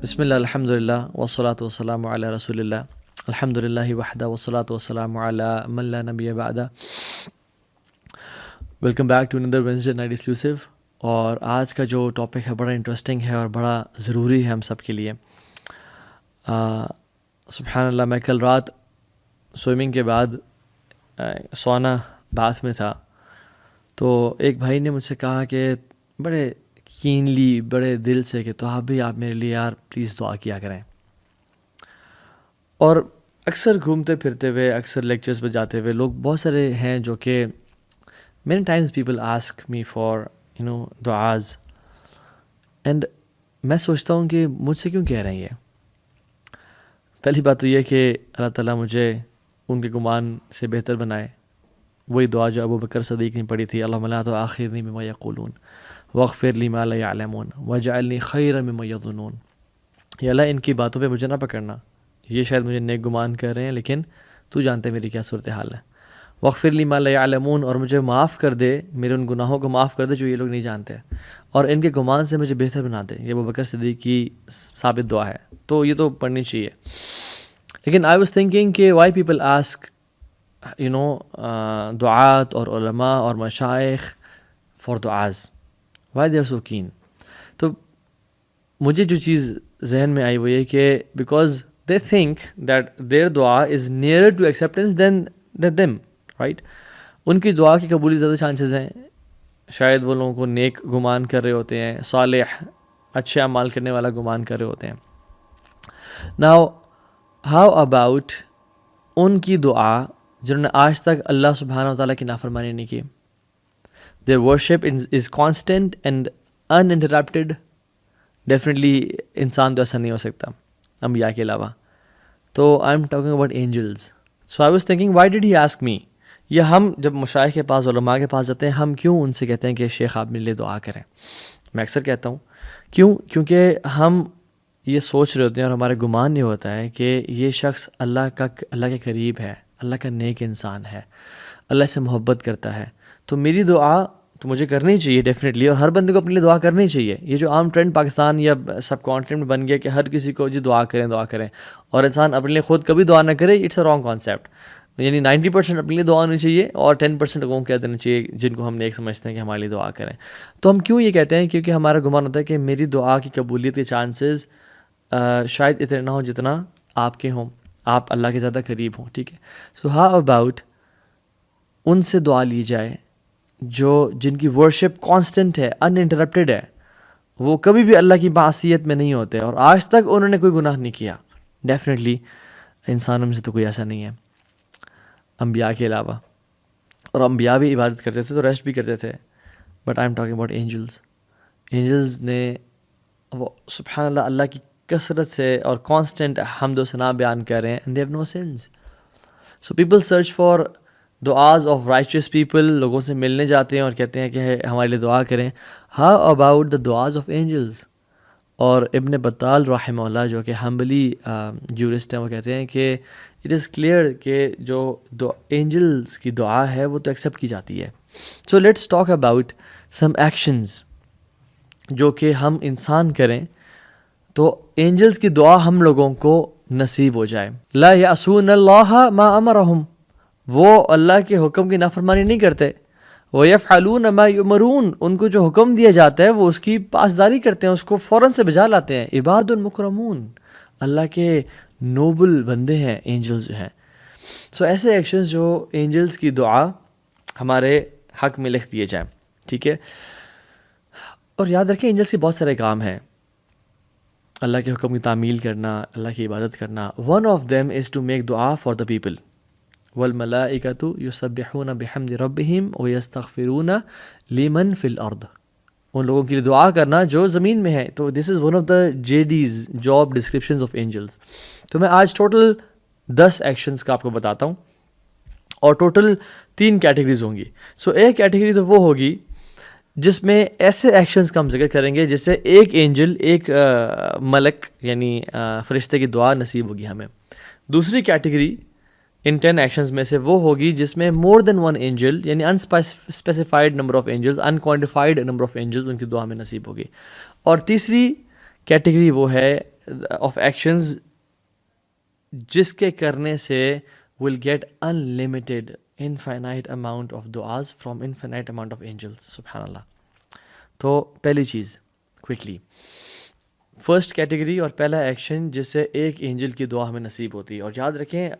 بسم اللہ الحمد للہ والصلاة والسلام علی رسول اللہ الحمد للہ وحدہ والصلاة والسلام علی من لا نبی بعدہ. Welcome back to under Wednesday night exclusive. اور آج کا جو ٹاپک ہے بڑا انٹرسٹنگ ہے اور بڑا ضروری ہے ہم سب کے لیے. سبحان اللہ، میں کل رات سوئمنگ کے بعد سونا باتھ میں تھا تو ایک بھائی نے مجھ سے کہا کہ بڑے کینلی، بڑے دل سے کہ تو آپ میرے لیے یار پلیز دعا کیا کریں. اور اکثر گھومتے پھرتے ہوئے، اکثر لیکچرز پہ جاتے ہوئے لوگ بہت سارے ہیں جو کہ many times people ask me for دعاز، اینڈ میں سوچتا ہوں کہ مجھ سے کیوں کہہ رہے ہیں یہ. پہلی بات تو یہ کہ اللہ تعالیٰ مجھے ان کے گمان سے بہتر بنائے. وہی دعا جو ابو بکر صدیق نے پڑھی تھی، اللہم لا تؤاخذنی بما یقولون واغفر لی ما لا یعلمون واجعلنی خیرا مما یظنون. یا اللہ ان کی باتوں پہ مجھے نہ پکڑنا، یہ شاید مجھے نیک گمان کر رہے ہیں لیکن تو جانتے ہیں میری کیا صورتحال ہے. واغفر لی ما لا یعلمون، اور مجھے معاف کر دے، میرے ان گناہوں کو معاف کر دے جو یہ لوگ نہیں جانتے، اور ان کے گمان سے مجھے بہتر بنا دے. یہ ابو بکر صدیق کی ثابت دعا ہے، تو یہ تو پڑھنی چاہیے. لیکن آئی واز تھنکنگ کہ وائی پیپل آسک دعات اور علماء اور مشائخ فار دعاز، why they are so keen. تو مجھے جو چیز ذہن میں آئی وہ یہ کہ because they think that their دعا is nearer to acceptance than them, right. ان کی دعا کی قبولی زیادہ چانسز ہیں. شاید وہ لوگوں کو نیک گمان کر رہے ہوتے ہیں، صالح اچھے اعمال کرنے والا گمان کر رہے ہوتے ہیں. ناؤ ہاؤ اباؤٹ ان کی دعا جنہوں نے آج تک اللہ سبحانہ و تعالیٰ کی نافرمانی نہیں کی. Their worship is constant and uninterrupted. Definitely انسان تو ایسا نہیں ہو سکتا انبیاء کے علاوہ. تو I'm talking about angels. So I was thinking why did he ask me؟ یا ہم جب مشائخ کے پاس، علماء کے پاس جاتے ہیں، ہم کیوں ان سے کہتے ہیں کہ شیخ آپ میرے لیے دعا کریں؟ میں اکثر کہتا ہوں کیونکہ ہم یہ سوچ رہے ہوتے ہیں اور ہمارا گمان یہ ہوتا ہے کہ یہ شخص اللہ کے قریب ہے، اللہ کا نیک انسان ہے، اللہ سے محبت کرتا ہے، تو میری دعا تو مجھے کرنی چاہیے ڈیفینیٹلی، اور ہر بندے کو اپنے لیے دعا کرنی چاہیے. یہ جو عام ٹرینڈ پاکستان یا سب کانٹیننٹ بن گیا کہ ہر کسی کو جی دعا کریں، اور انسان اپنے لیے خود کبھی دعا نہ کرے، اٹس اے رانگ کانسیپٹ. یعنی 90% اپنے لیے دعا ہونی چاہیے اور 10% لوگوں کو کہہ دینا چاہیے جن کو ہم نیک سمجھتے ہیں کہ ہمارے لیے دعا کریں. تو ہم کیوں یہ کہتے ہیں؟ کیونکہ ہمارا گمان ہوتا ہے کہ میری دعا کی قبولیت کے چانسز شاید اتنے نہ ہوں جتنا آپ کے ہوں، آپ اللہ کے زیادہ قریب ہوں. ٹھیک ہے. سو ہاؤ اباؤٹ ان سے دعا لی جائے جن کی ورشپ کانسٹنٹ ہے، ان انٹرپٹیڈ ہے، وہ کبھی بھی اللہ کی معصیت میں نہیں ہوتے اور آج تک انہوں نے کوئی گناہ نہیں کیا. ڈیفینیٹلی انسانوں میں سے تو کوئی ایسا نہیں ہے انبیاء کے علاوہ، اور انبیاء بھی عبادت کرتے تھے تو ریسٹ بھی کرتے تھے. But I am talking about angels. Angels نے وہ سبحان اللہ اللہ کی کثرت سے اور کانسٹنٹ حمد و ثنا بیان کر رہے ہیں، and they have no sins. So people search for دعاز آف رائچیس پیپل. لوگوں سے ملنے جاتے ہیں اور کہتے ہیں کہ ہمارے لیے دعا کریں. ہاؤ اباؤٹ دا دعاز آف اینجلز؟ اور ابن بطال رحمہ اللہ جو کہ حنبلی جورسٹ ہیں، وہ کہتے ہیں کہ اٹ از کلیئر کہ جو اینجلز کی دعا ہے وہ تو ایکسیپٹ کی جاتی ہے. So let's talk about some actions جو کہ ہم انسان کریں تو اینجلز کی دعا ہم لوگوں کو نصیب ہو جائے. لا یعصون اللہ ما امرہم، وہ اللہ کے حکم کی نافرمانی نہیں کرتے. وَيَفْعَلُونَ مَا يُؤْمَرُونَ، ان کو جو حکم دیا جاتا ہے وہ اس کی پاسداری کرتے ہیں، اس کو فوراً سے بجا لاتے ہیں. عباد مکرمون، اللہ کے نوبل بندے ہیں اینجلز جو ہیں. سو ایسے ایکشنز جو اینجلز کی دعا ہمارے حق میں لکھ دیے جائیں. ٹھیک ہے. اور یاد رکھیں اینجلز کے بہت سارے کام ہیں. اللہ کے حکم کی تعمیل کرنا، اللہ کی عبادت کرنا. One of them is to make دعا فار دا پیپل. والملائکۃ یسبحون بحمد ربہم ویستغفرون لمن فی الارض، ان لوگوں کے لیے دعا کرنا جو زمین میں ہے. تو this is one of the JDs، job descriptions of angels. تو میں آج ٹوٹل 10 ایکشنز کا آپ کو بتاتا ہوں، اور ٹوٹل 3 کیٹیگریز ہوں گی. سو ایک کیٹیگری تو وہ ہوگی جس میں ایسے ایکشنز کا ہم ذکر کریں گے جس سے ایک اینجل، ایک ملک یعنی فرشتے کی دعا نصیب ہوگی ہمیں. دوسری کیٹیگری ان 10 ایکشنز میں سے وہ ہوگی جس میں مور دین ون اینجل یعنی unspecified number of angels, unquantified number of angels ان کی دعا میں نصیب ہوگی. اور تیسری کیٹیگری وہ ہے آف ایکشنز جس کے کرنے سے will get unlimited infinite amount of دعاز from infinite amount of angels. سبحان اللہ. تو پہلی چیز کوئکلی، فرسٹ کیٹیگری اور پہلا ایکشن جس سے ایک اینجل کی دعا ہمیں نصیب ہوتی ہے. اور یاد رکھیں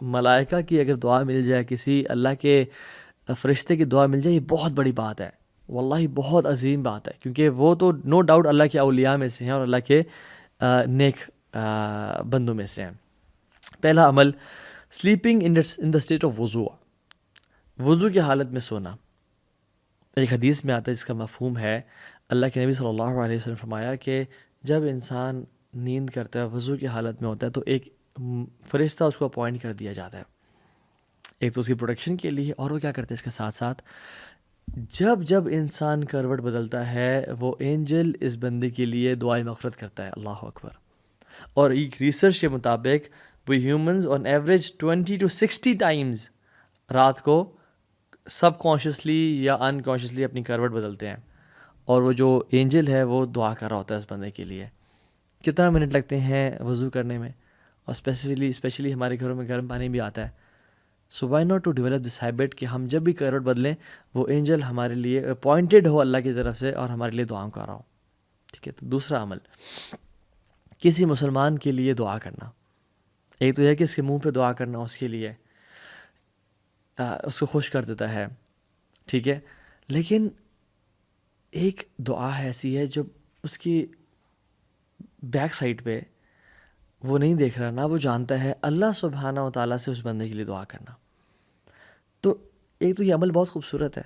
ملائکہ کی اگر دعا مل جائے، کسی اللہ کے فرشتے کی دعا مل جائے، یہ بہت بڑی بات ہے، واللہ بہت عظیم بات ہے، کیونکہ وہ تو نو ڈاؤٹ اللہ کے اولیاء میں سے ہیں اور اللہ کے نیک بندوں میں سے ہیں. پہلا عمل sleeping in the state of وضو، وضو کی حالت میں سونا. ایک حدیث میں آتا ہے جس کا مفہوم ہے، اللہ کے نبی صلی اللہ علیہ وسلم فرمایا کہ جب انسان نیند کرتا ہے، وضو کی حالت میں ہوتا ہے، تو ایک فرشتہ اس کو اپوائنٹ کر دیا جاتا ہے، ایک تو اس کی پروٹیکشن کے لیے، اور وہ کیا کرتے ہیں اس کے ساتھ ساتھ جب انسان کروٹ بدلتا ہے وہ اینجل اس بندے کے لیے دعائیں مغفرت کرتا ہے. اللہ اکبر. اور ایک ریسرچ کے مطابق we humans on average 20 to 60 times رات کو سب کانشیسلی یا انکانشیسلی اپنی کروٹ بدلتے ہیں، اور وہ جو اینجل ہے وہ دعا کر رہا ہوتا ہے اس بندے کے لیے. کتنا منٹ لگتے ہیں وضو کرنے میں، اور اسپیشلی ہمارے گھروں میں گرم پانی بھی آتا ہے. So why not to develop this habit کہ ہم جب بھی کروٹ بدلیں وہ اینجل ہمارے لیے اپوائنٹڈ ہو اللہ کی طرف سے اور ہمارے لیے دعاؤں کر رہا ہو. ٹھیک ہے. تو دوسرا عمل کسی مسلمان کے لیے دعا کرنا. ایک تو یہ کہ اس کے منہ پہ دعا کرنا اس کے لیے اس کو خوش کر دیتا ہے، ٹھیک ہے، لیکن ایک دعا ایسی ہے جو اس کی بیک سائڈ پہ وہ نہیں دیکھ رہا، نہ وہ جانتا ہے، اللہ سبحانہ و تعالیٰ سے اس بندے کے لیے دعا کرنا. تو ایک تو یہ عمل بہت خوبصورت ہے،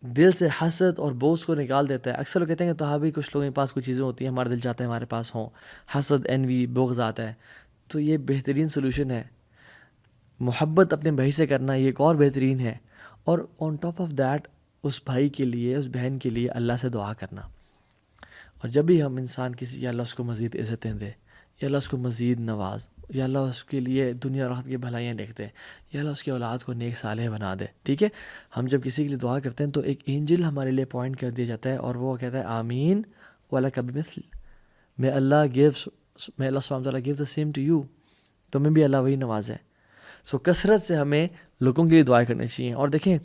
دل سے حسد اور بغض کو نکال دیتا ہے. اکثر لوگ کہتے ہیں کہ تو کچھ لوگوں کے پاس کوئی چیزیں ہوتی ہیں ہمارا دل چاہتا ہے ہمارے پاس ہوں، حسد، انوی، بغض آتا ہے. تو یہ بہترین سلوشن ہے، محبت اپنے بھائی سے کرنا یہ ایک اور بہترین ہے. اور آن ٹاپ آف دیٹ اس بھائی کے لیے، اس بہن کے لیے اللہ سے دعا کرنا. اور جب بھی ہم انسان کسی، یا اللہ اس کو مزید عزتیں دے، یا اللہ اس کو مزید نواز، یا اللہ اس کے لیے دنیا اور آخرت کی بھلائیاں لکھ دے، یا اللہ اس کی اولاد کو نیک صالح بنا دے. ٹھیک ہے. ہم جب کسی کے لیے دعا کرتے ہیں تو ایک اینجل ہمارے لیے اپوائنٹ کر دیا جاتا ہے، اور وہ کہتا ہے آمین وَلَكَ بِمِثْلِ، میں اللہ سبحانہ وتعالیٰ give the same to you, تمہیں بھی اللہ وہی نوازے. سو کثرت سے ہمیں لوگوں کے لیے دعائیں کرنی چاہیے. اور دیکھیں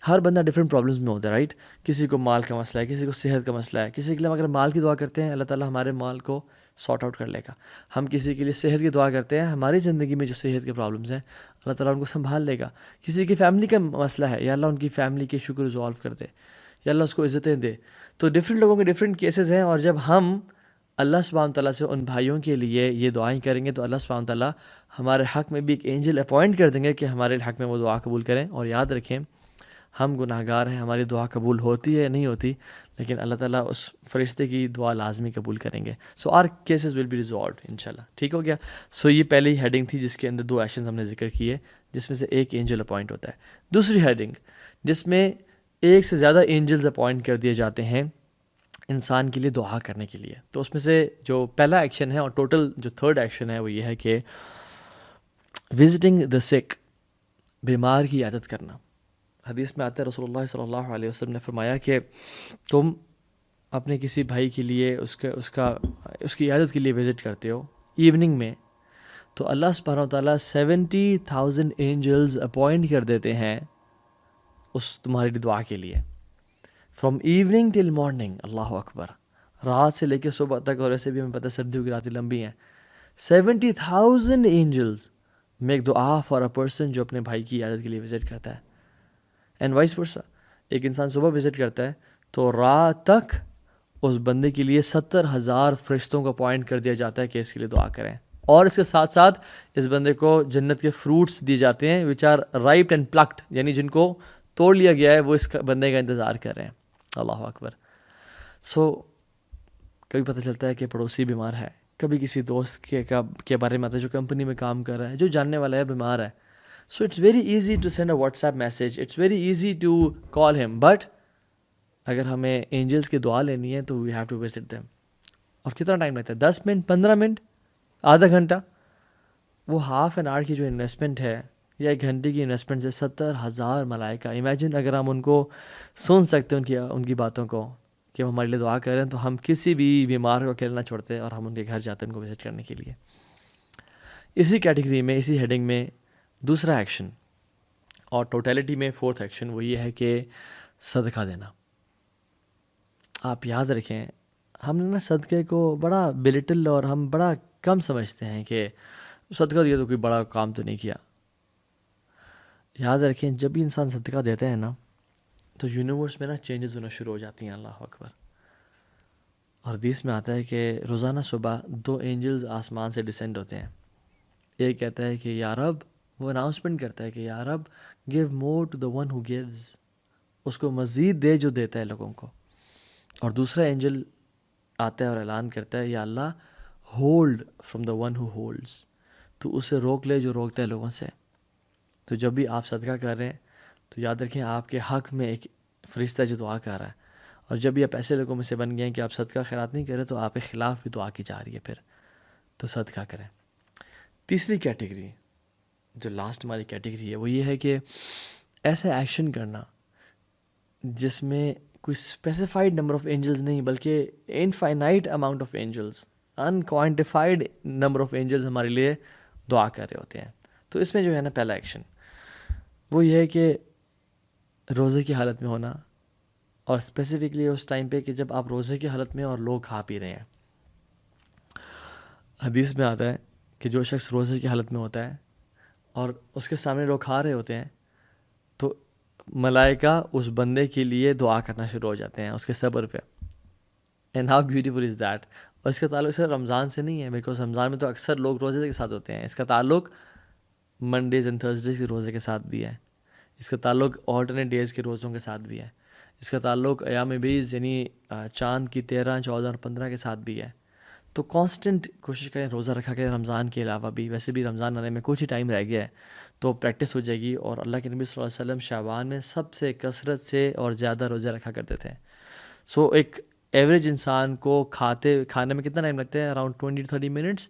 ہر بندہ ڈفرینٹ پرابلمس میں ہوتا ہے، رائٹ. کسی کو مال کا مسئلہ ہے، کسی کو صحت کا مسئلہ ہے. کسی کے لیے اگر مال کی دعا کرتے ہیں اللہ تعالیٰ ہمارے مال کو سارٹ آؤٹ کر لے گا. ہم کسی کے لیے صحت کی دعا کرتے ہیں، ہماری زندگی میں جو صحت کے پرابلمس ہیں اللہ تعالیٰ ان کو سنبھال لے گا. کسی کی فیملی کا مسئلہ ہے، یا اللہ ان کی فیملی کے شکر ریزالو کر دے، یا اللہ اس کو عزتیں دے. تو ڈفرینٹ لوگوں کے ڈفرینٹ کیسز ہیں، اور جب ہم اللہ سبحانہ تعالیٰ سے ان بھائیوں کے لیے یہ دعائیں کریں گے تو اللہ سبحانہ تعالیٰ ہمارے حق میں بھی ایک اینجل اپوائنٹ کر دیں گے کہ ہمارے حق میں وہ دعا قبول کریں. اور یاد رکھیں ہم گناہ گار ہیں، ہماری دعا قبول ہوتی ہے یا نہیں ہوتی، لیکن اللہ تعالیٰ اس فرشتے کی دعا لازمی قبول کریں گے. So our cases will be resolved انشاءاللہ. ٹھیک ہو گیا. سو یہ پہلی ہیڈنگ تھی جس کے اندر 2 ایکشنز ہم نے ذکر کیے، جس میں سے ایک اینجل اپوائنٹ ہوتا ہے. دوسری ہیڈنگ جس میں ایک سے زیادہ اینجلز اپوائنٹ کر دیے جاتے ہیں انسان کے لیے دعا کرنے کے لیے. تو اس میں سے جو پہلا ایکشن ہے اور ٹوٹل جو تھرڈ ایکشن ہے وہ یہ ہے کہ وزٹنگ دا سک، بیمار کی عیادت کرنا. حدیث میں آتا ہے رسول اللہ صلی اللہ علیہ وسلم نے فرمایا کہ تم اپنے کسی بھائی کے لیے اس کی عیادت کے لیے وزٹ کرتے ہو ایوننگ میں، تو اللہ سبحانہ وتعالیٰ 70,000 اینجلز اپوائنٹ کر دیتے ہیں اس تمہاری دعا کے لیے، فرام ایوننگ ٹل مارننگ. اللہ اکبر. رات سے لے کے صبح تک، اور ایسے بھی ہمیں پتہ ہے سردیوں کی راتیں لمبی ہیں. 70,000 اینجلز میک دعا فار اے پرسن جو اپنے بھائی کی عیادت کے لیے وزٹ کرتا ہے. اینڈ وائس ورسا، ایک انسان صبح وزٹ کرتا ہے تو رات تک اس بندے کے لیے 70,000 فرشتوں کو اپوائنٹ کر دیا جاتا ہے کہ اس کے لیے دعا کریں. اور اس کے ساتھ ساتھ اس بندے کو جنت کے فروٹس دیے جاتے ہیں وچ آر رائپڈ اینڈ پلکڈ، یعنی جن کو توڑ لیا گیا ہے وہ اس بندے کا انتظار کر رہے ہیں. اللہ اکبر. سو کبھی پتہ چلتا ہے کہ پڑوسی بیمار ہے، کبھی کسی دوست کے بارے میں آتا ہے جو کمپنی میں کام کر رہا ہے، جو جاننے والا ہے بیمار ہے. So it's very easy to send a WhatsApp message, it's very easy to call him, but اگر ہمیں اینجلس کی دعا لینی ہے تو we have to visit them. اور کتنا ٹائم لگتا ہے؟ 10 منٹ، 15 منٹ، آدھا گھنٹہ. وہ ہاف این آور کی جو انویسٹمنٹ ہے یا 1 گھنٹے کی انویسٹمنٹ سے 70,000 ملائکہ. امیجن اگر ہم ان کو سن سکتے ہیں ان کی باتوں کو، کہ وہ ہمارے لیے دعا کر رہے ہیں تو ہم کسی بھی بیمار کو اکیلا نہ چھوڑتے اور ہم ان کے گھر جاتے ہیں ان کو وزٹ کرنے کے لیے. اسی کیٹیگری میں اسی ہیڈنگ میں دوسرا ایکشن اور ٹوٹیلٹی میں فورتھ ایکشن وہ یہ ہے کہ صدقہ دینا. آپ یاد رکھیں ہم نے نا صدقے کو بڑا بلٹل اور ہم بڑا کم سمجھتے ہیں کہ صدقہ دیا تو کوئی بڑا کام تو نہیں کیا. یاد رکھیں جب بھی انسان صدقہ دیتے ہیں نا تو یونیورس میں نا چینجز ہونا شروع ہو جاتی ہیں. اللہ اکبر. اور حدیث میں آتا ہے کہ روزانہ صبح 2 اینجلز آسمان سے ڈسینڈ ہوتے ہیں. ایک کہتا ہے کہ یا رب، وہ اناؤنسمنٹ کرتا ہے کہ یا رب give more to the one who gives, اس کو مزید دے جو دیتا ہے لوگوں کو. اور دوسرا اینجل آتا ہے اور اعلان کرتا ہے یا اللہ hold from the one who holds, تو اسے روک لے جو روکتا ہے لوگوں سے. تو جب بھی آپ صدقہ کر رہے ہیں تو یاد رکھیں آپ کے حق میں ایک فرشتہ جو دعا کر رہا ہے. اور جب بھی آپ ایسے لوگوں میں سے بن گئے ہیں کہ آپ صدقہ خیرات نہیں کریں تو آپ کے خلاف بھی دعا کی جا رہی ہے پھر، تو صدقہ کریں. تیسری کیٹیگری جو لاسٹ ہماری کیٹیگری ہے وہ یہ ہے کہ ایسا ایکشن کرنا جس میں کوئی اسپیسیفائڈ نمبر آف اینجلز نہیں بلکہ infinite amount of angels, unquantified number of angels ہمارے لیے دعا کر رہے ہوتے ہیں. تو اس میں جو ہے نا پہلا ایکشن وہ یہ ہے کہ روزے کی حالت میں ہونا، اور اسپیسیفکلی اس ٹائم پہ کہ جب آپ روزے کی حالت میں اور لوگ کھا پی رہے ہیں. حدیث میں آتا ہے کہ جو شخص روزے کی حالت میں ہوتا ہے اور اس کے سامنے لوگ کھا رہے ہوتے ہیں تو ملائکہ اس بندے کے لیے دعا کرنا شروع ہو جاتے ہیں اس کے صبر پہ. And how beautiful is that. اور اس کا تعلق صرف رمضان سے نہیں ہے، بیکاز رمضان میں تو اکثر لوگ روزے کے ساتھ ہوتے ہیں. اس کا تعلق منڈیز اینڈ تھرسڈیز کے روزے کے ساتھ بھی ہے. اس کا تعلق آلٹرنیٹ ڈیز کے روزوں کے ساتھ بھی ہے. اس کا تعلق ایام بیز یعنی چاند کی 13، 14 اور 15 کے ساتھ بھی ہے. تو کانسٹنٹ کوشش کریں روزہ رکھا کریں رمضان کے علاوہ بھی. ویسے بھی رمضان آنے میں کچھ ہی ٹائم رہ گیا ہے تو پریکٹس ہو جائے گی. اور اللہ کے نبی صلی اللہ علیہ وسلم شعبان میں سب سے کثرت سے اور زیادہ روزہ رکھا کرتے تھے. سو ایک ایوریج انسان کو کھانے میں کتنا ٹائم لگتا ہے؟ Around 20 to 30 minutes.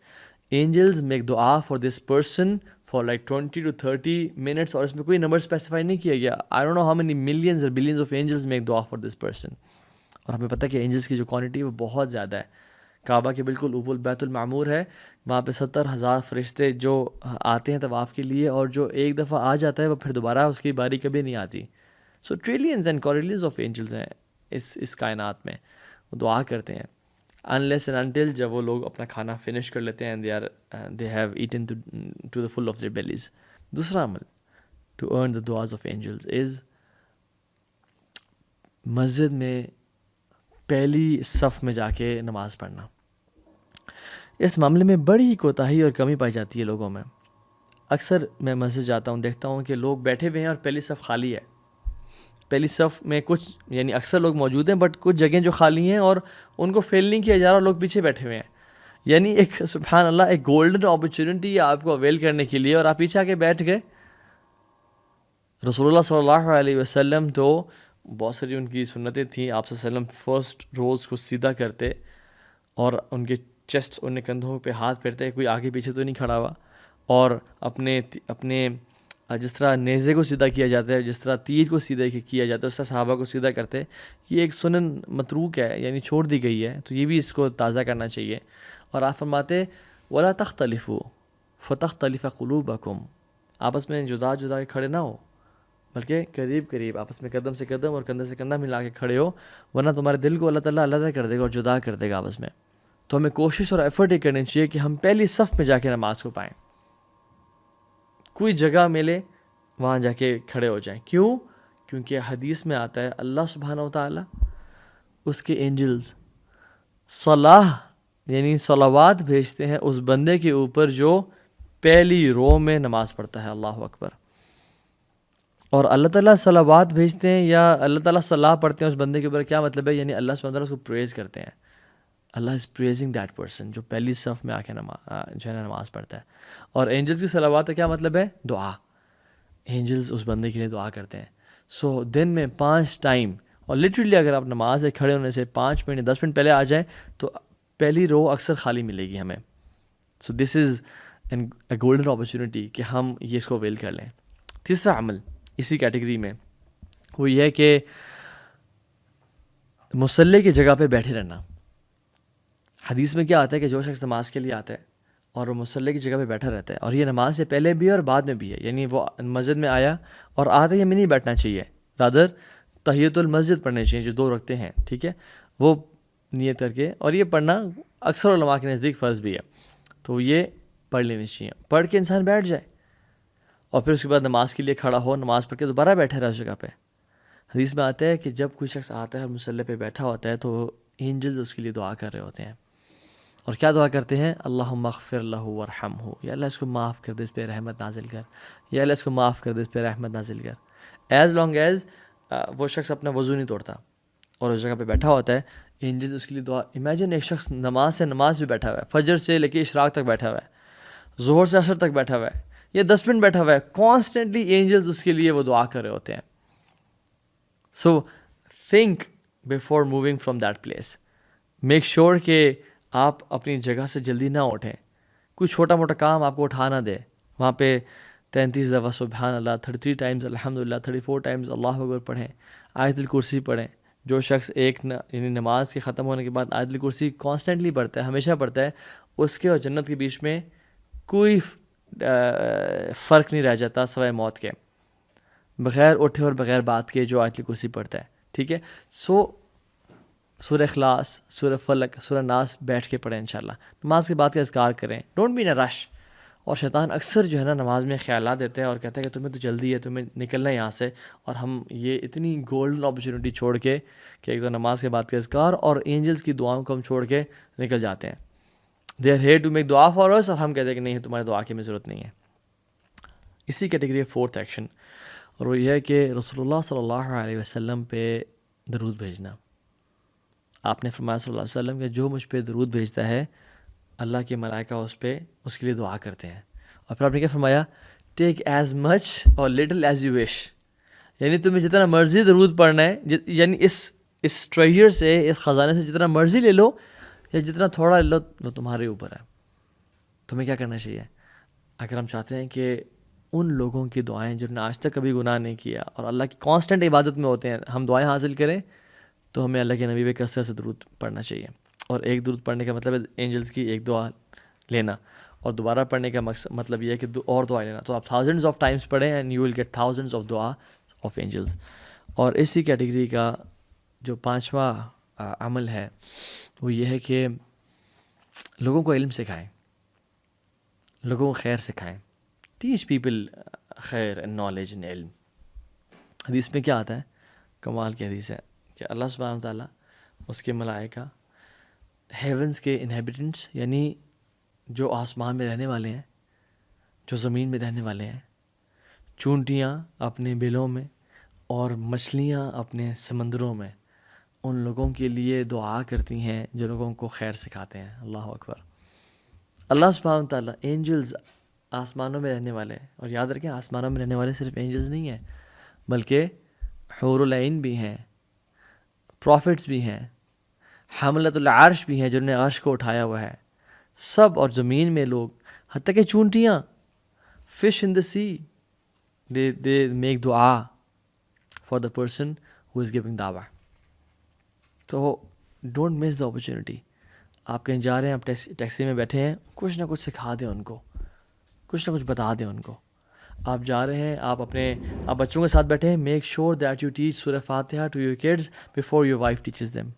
Angels make دعا for this person for like 20 to 30 minutes. اور اس میں کوئی نمبر اسپیسیفائی نہیں کیا گیا. I don't know how many millions اور بلینز آف اینجلز میک دعا فار دس پرسن. اور ہمیں پتہ ہے کہ اینجلز کی جو کوانٹٹی وہ بہت زیادہ ہے. کعبہ کے بالکل اوپر بیت المعمور ہے، وہاں پہ 70,000 فرشتے جو آتے ہیں طواف کے لیے، اور جو ایک دفعہ آ جاتا ہے وہ پھر دوبارہ اس کی باری کبھی نہیں آتی. سو ٹریلینز اینڈ کوریلز آف اینجلز ہیں اس کائنات میں، وہ دعا کرتے ہیں unless and until جب وہ لوگ اپنا کھانا فنش کر لیتے ہیں and they have eaten to the full of their bellies. دوسرا عمل to earn the du'as of angels is مسجد میں پہلی صف میں جا کے نماز پڑھنا. اس معاملے میں بڑی ہی کوتاہی اور کمی پائی جاتی ہے لوگوں میں. اکثر میں مسجد جاتا ہوں دیکھتا ہوں کہ لوگ بیٹھے ہوئے ہیں اور پہلی صف خالی ہے. پہلی صف میں کچھ یعنی اکثر لوگ موجود ہیں بٹ کچھ جگہیں جو خالی ہیں اور ان کو فیل نہیں کیا جا رہا، لوگ پیچھے بیٹھے ہوئے ہیں. یعنی ایک سبحان اللہ ایک گولڈن اپرچونٹی ہے آپ کو اویل کرنے کے لیے، اور آپ پیچھے آ کے بیٹھ گئے. رسول اللہ صلی اللہ علیہ وسلم تو بہت ساری ان کی سنتیں تھیں. آپ صلی اللہ علیہ وسلم فرسٹ روز کو سیدھا کرتے اور ان کے چیسٹ ان کندھوں پہ ہاتھ پھیرتے، کوئی آگے پیچھے تو نہیں کھڑا ہوا. اور اپنے جس طرح نیزے کو سیدھا کیا جاتا ہے، جس طرح تیر کو سیدھا کیا جاتا ہے، اس طرح صحابہ کو سیدھا کرتے. یہ ایک سنن متروک ہے، یعنی چھوڑ دی گئی ہے، تو یہ بھی اس کو تازہ کرنا چاہیے. اور آپ فرماتے وَلَا تَخْتَلِفُوا فَتَخْتَلِفَ قُلُوبَكُمْ، آپس میں جدا جدا کے کھڑے نہ ہو بلکہ قریب قریب آپس میں قدم سے قدم اور کندھے سے کندھا ملا کے کھڑے ہو، ورنہ تمہارے دل کو اللہ تعالیٰ علیحدہ کر دے گا اور جدا کر دے گا آپس میں. تو ہمیں کوشش اور ایفرٹ یہ کرنی چاہیے کہ ہم پہلی صف میں جا کے نماز کو پائیں. کوئی جگہ ملے وہاں جا کے کھڑے ہو جائیں. کیوں؟ کیونکہ حدیث میں آتا ہے اللہ سبحانہ و تعالیٰ اس کے اینجلز صلاح یعنی صلوات بھیجتے ہیں اس بندے کے اوپر جو پہلی رو میں نماز پڑھتا ہے. اللہ اکبر. اور اللہ تعالیٰ صلوات بھیجتے ہیں یا اللہ تعالیٰ صلاح پڑھتے ہیں اس بندے کے اوپر، کیا مطلب ہے؟ یعنی اللہ سبحانہ و تعالیٰ اس کو پریز کرتے ہیں. اللہ از پریزنگ دیٹ پرسن جو پہلی صف میں آ کے جو ہے نا نماز پڑھتا ہے. اور اینجلز کی صلوات کا کیا مطلب ہے؟ دعا. اینجلز اس بندے کے لیے دعا کرتے ہیں. سو دن میں 5 ٹائم، اور لٹرلی اگر آپ نماز سے کھڑے ہونے سے 5 منٹ 10 منٹ پہلے آ جائیں تو پہلی رو اکثر خالی ملے گی ہمیں. سو this is a golden opportunity کہ ہم یہ اس کو ویل کر لیں. تیسرا عمل اسی کیٹیگری میں وہ یہ ہے کہ مصلی کی جگہ پہ بیٹھے رہنا. حدیث میں کیا آتا ہے کہ جو شخص نماز کے لیے آتا ہے اور وہ مصلی کی جگہ پہ بیٹھا رہتا ہے, اور یہ نماز سے پہلے بھی ہے اور بعد میں بھی ہے, یعنی وہ مسجد میں آیا اور آتے ہی ہمیں نہیں بیٹھنا چاہیے, رادر تحیۃ المسجد پڑھنے چاہیے جو 2 رکعتیں ہیں, ٹھیک ہے, وہ نیت کر کے, اور یہ پڑھنا اکثر علماء کے نزدیک فرض بھی ہے, تو یہ پڑھ لینی چاہیے. پڑھ کے انسان بیٹھ جائے اور پھر اس کے بعد نماز کے لیے کھڑا ہو, نماز پڑھ کے دوبارہ بیٹھے رہا اس جگہ پہ. حدیث میں آتا ہے کہ جب کوئی شخص آتا ہے اور مصلی پہ بیٹھا ہوتا ہے تو اینجلز اس کے لیے دعا کر رہے ہوتے ہیں. اور کیا دعا کرتے ہیں؟ اللہم اغفر لہ ورحمہ, یا اللہ اس کو معاف کر دے, اس پہ رحمت نازل کر, یا اللہ اس کو معاف کر دے, اس پہ رحمت نازل کر. ایز لانگ ایز وہ شخص اپنا وضو نہیں توڑتا اور اس جگہ پہ بیٹھا ہوتا ہے, اینجلز اس کے لیے دعا. امیجن ایک شخص نماز سے نماز بھی بیٹھا ہوا ہے, فجر سے لے کے اشراق تک بیٹھا ہوا ہے, ظہر سے عصر تک بیٹھا ہوا ہے, یا 10 منٹ بیٹھا ہوا ہے, کانسٹنٹلی اینجلز اس کے لیے وہ دعا کر رہے ہوتے ہیں. So think before moving from that place. Make sure کہ آپ اپنی جگہ سے جلدی نہ اٹھیں, کوئی چھوٹا موٹا کام آپ کو اٹھا نہ دے. وہاں پہ 33 دفعہ سبحان اللہ, 33 ٹائمز الحمدللہ, 34 ٹائمز اللہ اکبر پڑھیں, آیت الکرسی پڑھیں. جو شخص یعنی نماز کے ختم ہونے کے بعد آیت الکرسی کانسٹنٹلی پڑھتا ہے, ہمیشہ پڑھتا ہے, اس کے اور جنت کے بیچ میں کوئی فرق نہیں رہ جاتا سوائے موت کے, بغیر اٹھے اور بغیر بات کے جو آیت الکرسی پڑھتا ہے, ٹھیک ہے. سو سورہ اخلاص, سورہ فلق, سورہ ناس بیٹھ کے پڑھیں انشاءاللہ. نماز کے بعد کا اذکار کریں, ڈونٹ بی ان اے رش. اور شیطان اکثر جو ہے نا نماز میں خیالات دیتے ہیں اور کہتا ہے کہ تمہیں تو جلدی ہے, تمہیں نکلنا ہے یہاں سے, اور ہم یہ اتنی گولڈن اپرچونٹی چھوڑ کے کہ ایک تو نماز کے بعد کا اذکار اور اینجلز کی دعاؤں کو ہم چھوڑ کے نکل جاتے ہیں. They are here to make دعا فار اس, اور ہم کہتے ہیں کہ نہیں تمہارے دعا کی ہمیں ضرورت نہیں ہے. اسی کیٹیگری ہے 4th ایکشن, اور وہ یہ ہے کہ رسول اللہ صلی اللہ علیہ وسلم پہ درود بھیجنا. آپ نے فرمایا صلی اللہ علیہ وسلم کہ جو مجھ پہ درود بھیجتا ہے اللہ کے ملائکہ اس کے لیے دعا کرتے ہیں. اور پھر آپ نے کیا فرمایا؟ ٹیک ایز مچ اور لٹل ایز یو وش, یعنی تمہیں جتنا مرضی درود پڑھنا ہے, یعنی اس ٹریجر سے, اس خزانے سے جتنا مرضی لے لو یا جتنا تھوڑا لے لو, وہ تمہارے اوپر ہے. تمہیں کیا کرنا چاہیے؟ اگر ہم چاہتے ہیں کہ ان لوگوں کی دعائیں جنہوں نے آج تک کبھی گناہ نہیں کیا اور اللہ کی کانسٹنٹ عبادت میں ہوتے ہیں, ہم دعائیں حاصل کریں, تو ہمیں اللہ کے نبی پہ کثرت سے درود پڑھنا چاہیے. اور ایک درود پڑھنے کا مطلب ہے اینجلز کی ایک دعا لینا, اور دوبارہ پڑھنے کا مطلب یہ ہے کہ اور دعا لینا. تو آپ تھاؤزنڈز آف ٹائمز پڑھیں and you will get thousands of دعا آف اینجلز. اور اسی کیٹیگری کا جو 5واں عمل ہے وہ یہ ہے کہ لوگوں کو علم سکھائیں, لوگوں کو خیر سکھائیں. ٹیچ پیپل خیر اینڈ نالج اینڈ علم. حدیث میں کیا آتا ہے؟ کمال کی حدیث ہے کہ اللہ سبحانہ و تعالیٰ, اس کے ملائکہ, ہیونس کے انہیبیٹنٹس یعنی جو آسمان میں رہنے والے ہیں, جو زمین میں رہنے والے ہیں, چونٹیاں اپنے بلوں میں اور مچھلیاں اپنے سمندروں میں, ان لوگوں کے لیے دعا کرتی ہیں جو لوگوں کو خیر سکھاتے ہیں. اللہ اکبر. اللہ سبحانہ و تعالیٰ, اینجلز آسمانوں میں رہنے والے ہیں, اور یاد رکھیں آسمانوں میں رہنے والے صرف اینجلز نہیں ہیں بلکہ حور العین بھی ہیں, پروفٹس بھی ہیں, حملۃ العرش بھی ہیں جنہوں نے عرش کو اٹھایا ہوا ہے, سب, اور زمین میں لوگ, حتیٰ کہ چونٹیاں, fish in the sea, they make دعا for the person who is giving دعویٰ. تو ڈونٹ مس دا اپرچونیٹی. آپ کہیں جا رہے ہیں, آپ ٹیکسی میں بیٹھے ہیں, کچھ نہ کچھ سکھا دیں ان کو, کچھ نہ کچھ بتا دیں ان کو. آپ جا رہے ہیں, آپ بچوں کے ساتھ بیٹھے ہیں, make sure that you teach Surah Fatiha to your kids before your wife teaches them.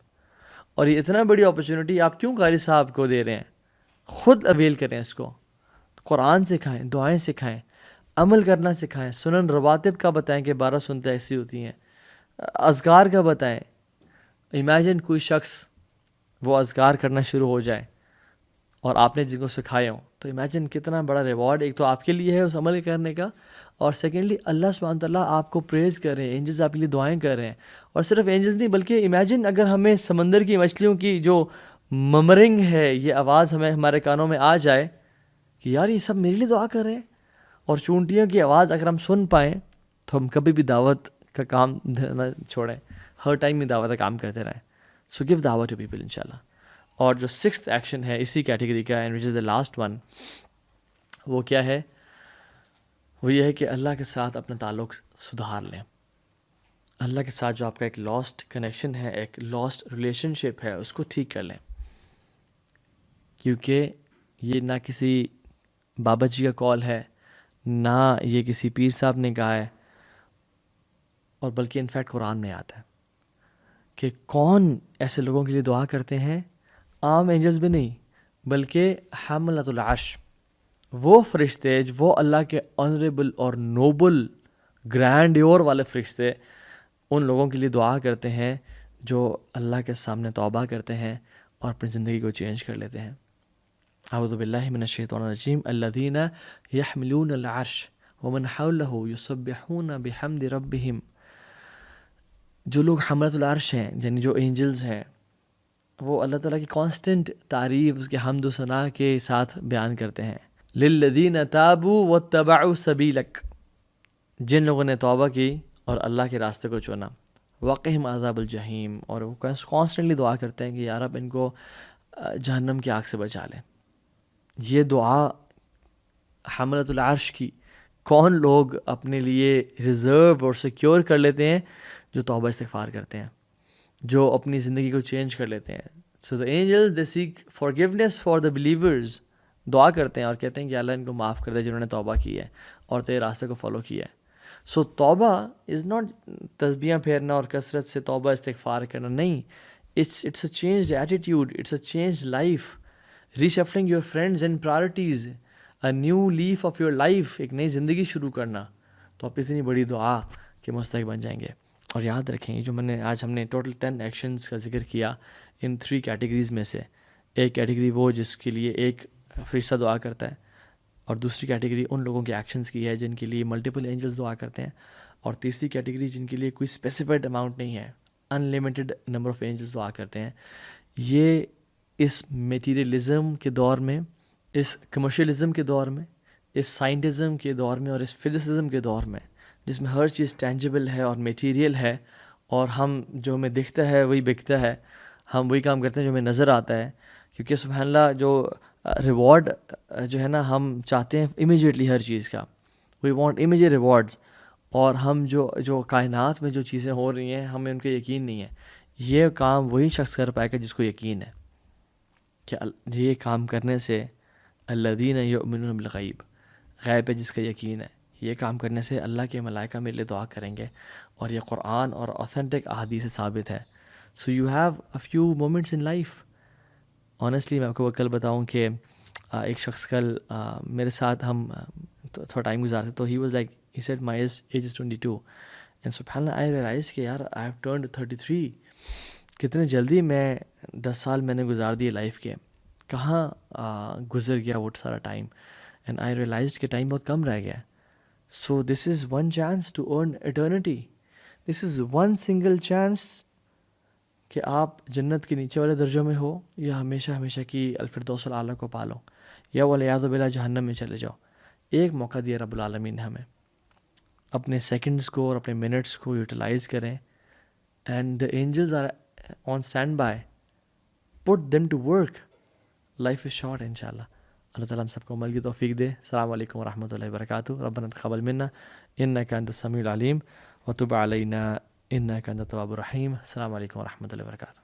اور یہ اتنا بڑی اپرچونیٹی آپ کیوں قاری صاحب کو دے رہے ہیں؟ خود اویل کریں اس کو. قرآن سکھائیں, دعائیں سکھائیں, عمل کرنا سکھائیں. سنن رواتب کا بتائیں کہ 12 سنتیں ایسی ہوتی ہیں, اذکار کا بتائیں. امیجن کوئی شخص وہ اذکار کرنا شروع ہو جائے اور آپ نے جن کو سکھائے ہوں, تو امیجن کتنا بڑا ریوارڈ ایک تو آپ کے لیے ہے اس عمل کرنے کا, اور سیکنڈلی اللہ سبحانہ تعالیٰ آپ کو پریز کر رہے ہیں, اینجلز آپ کے لیے دعائیں کر رہے ہیں. اور صرف اینجلز نہیں بلکہ امیجن اگر ہمیں سمندر کی مچھلیوں کی جو ممرنگ ہے یہ آواز ہمارے کانوں میں آ جائے کہ یار یہ سب میرے لیے دعا کر رہے ہیں, اور چونٹیوں کی آواز اگر ہم سن پائیں تو ہم کبھی بھی دعوت کا کام نہ چھوڑیں, ہر ٹائم میں دعوت کا کام کرتے رہیں. سو گیو دعوت ٹو پیپل انشاءاللہ. اور جو 6th ایکشن ہے اسی کیٹیگری کا, and which is the last one, وہ کیا ہے؟ وہ یہ ہے کہ اللہ کے ساتھ اپنا تعلق سدھار لیں. اللہ کے ساتھ جو آپ کا ایک لاسٹ کنیکشن ہے، ایک لاسٹ ریلیشن شپ ہے، اس کو ٹھیک کر لیں، کیونکہ یہ نہ کسی بابا جی کا کال ہے، نہ یہ کسی پیر صاحب نے کہا ہے، اور بلکہ انفیکٹ قرآن میں آتا ہے کہ کون ایسے لوگوں کے لیے دعا کرتے ہیں، عام اینجلز بھی نہیں بلکہ حملۃ العرش، وہ فرشتے، وہ اللہ کے آنریبل اور نوبل گرینڈیور والے فرشتے ان لوگوں کے لیے دعا کرتے ہیں جو اللہ کے سامنے توبہ کرتے ہیں اور اپنی زندگی کو چینج کر لیتے ہیں۔ اعوذ باللہ من الشیطان الرجیم الذین یحملون العرش ومن حولہ یسبحون بحمد ربہم، جو لوگ حملۃ العرش ہیں، یعنی جو اینجلز ہیں، وہ اللہ تعالیٰ کی کانسٹنٹ تعریف، اس کے حمد و ثناء کے ساتھ بیان کرتے ہیں۔ للذین تابوا واتبعوا سبیلک، جن لوگوں نے توبہ کی اور اللہ کے راستے کو چنا، وقہم عذاب الجحیم، اور وہ کانسٹنٹلی دعا کرتے ہیں کہ یا رب ان کو جہنم کی آگ سے بچا لیں۔ یہ دعا حملۃ العرش کی کون لوگ اپنے لیے ریزرو اور سیکیور کر لیتے ہیں؟ جو توبہ استغفار کرتے ہیں، جو اپنی زندگی کو چینج کر لیتے ہیں۔ سو the angels they seek forgiveness for the believers، دعا کرتے ہیں اور کہتے ہیں کہ اللہ ان کو معاف کر دے جنہوں نے توبہ کی ہے اور تیرے راستے کو فالو کیا ہے۔ سو توبہ از ناٹ تسبیحاں پھیرنا اور کثرت سے توبہ استغفار کرنا، نہیں، it's a changed attitude, it's a changed life, reshuffling your friends and priorities, a new leaf of your life, ایک نئی زندگی شروع کرنا، تو آپ اتنی بڑی دعا کے مستحق بن جائیں گے۔ اور یاد رکھیں، جو ہم نے ٹوٹل 10 ایکشنز کا ذکر کیا ان 3 کیٹیگریز میں سے، ایک کیٹیگری وہ جس کے لیے ایک فرشتہ دعا کرتا ہے، اور دوسری کیٹیگری ان لوگوں کے ایکشنز کی ہے جن کے لیے ملٹیپل اینجلز دعا کرتے ہیں، اور تیسری کیٹیگری جن کے لیے کوئی اسپیسیفائڈ اماؤنٹ نہیں ہے، ان لمیٹڈ نمبر آف اینجلز دعا کرتے ہیں۔ یہ اس میٹیریلزم کے دور میں، اس کمرشلزم کے دور میں، اس سائنٹزم کے دور میں اور اس فزسزم کے دور میں، جس میں ہر چیز ٹینجیبل ہے اور میٹیریل ہے، اور ہم جو ہمیں دکھتا ہے وہی بکتا ہے، ہم وہی کام کرتے ہیں جو ہمیں نظر آتا ہے، کیونکہ سبحان اللہ جو ریوارڈ جو ہے نا ہم چاہتے ہیں امیجیٹلی ہر چیز کا، وی وانٹ امیجیٹ ریوارڈز، اور ہم جو کائنات میں جو چیزیں ہو رہی ہیں ہمیں ان کا یقین نہیں ہے۔ یہ کام وہی شخص کر پائے گا جس کو یقین ہے کہ یہ کام کرنے سے الذین یؤمنون بالغیب، غیب پہ جس کا یقین ہے، یہ کام کرنے سے اللہ کے ملائکہ میرے لیے دعا کریں گے، اور یہ قرآن اور اوتھینٹک احادیث سے ثابت ہے۔ So you have a few moments in life. Honestly میں آپ کو کل بتاؤں کہ ایک شخص کل میرے ساتھ ہم تھوڑا ٹائم گزارتے، تو he was like he said my age is 22 and سبحان اللہ آئی ریئلائز کہ یار آئی ہیو ٹرنڈ 33، کتنے جلدی میں 10 سال میں نے گزار دیے لائف کے، کہاں گزر گیا وہ سارا ٹائم، اینڈ آئی ریئلائزڈ کہ ٹائم بہت کم رہ گیا۔ So this is one chance to earn eternity, this is one single chance کہ آپ جنت کے نیچے والے درجوں میں ہو، یا ہمیشہ ہمیشہ کی الفردوس الاعلیٰ کو پالو، یا والعیاذ باللہ جہنم میں چلے جاؤ۔ ایک موقع دیا رب العالمین نے ہمیں، اپنے سیکنڈز کو اور اپنے منٹس کو یوٹیلائز کریں، and the angels are on standby, put them to work, life is short انشاءاللہ۔ اللہ تعالیٰ ہم سب کو عمل کی توفیق دے۔ السلام علیکم ورحمۃ اللہ وبرکاتہ۔ ربنا تقبل منا انک انت السمیع العلیم وتب علینا انک انت التواب الرحیم۔ السلام علیکم ورحمۃ اللہ وبرکاتہ۔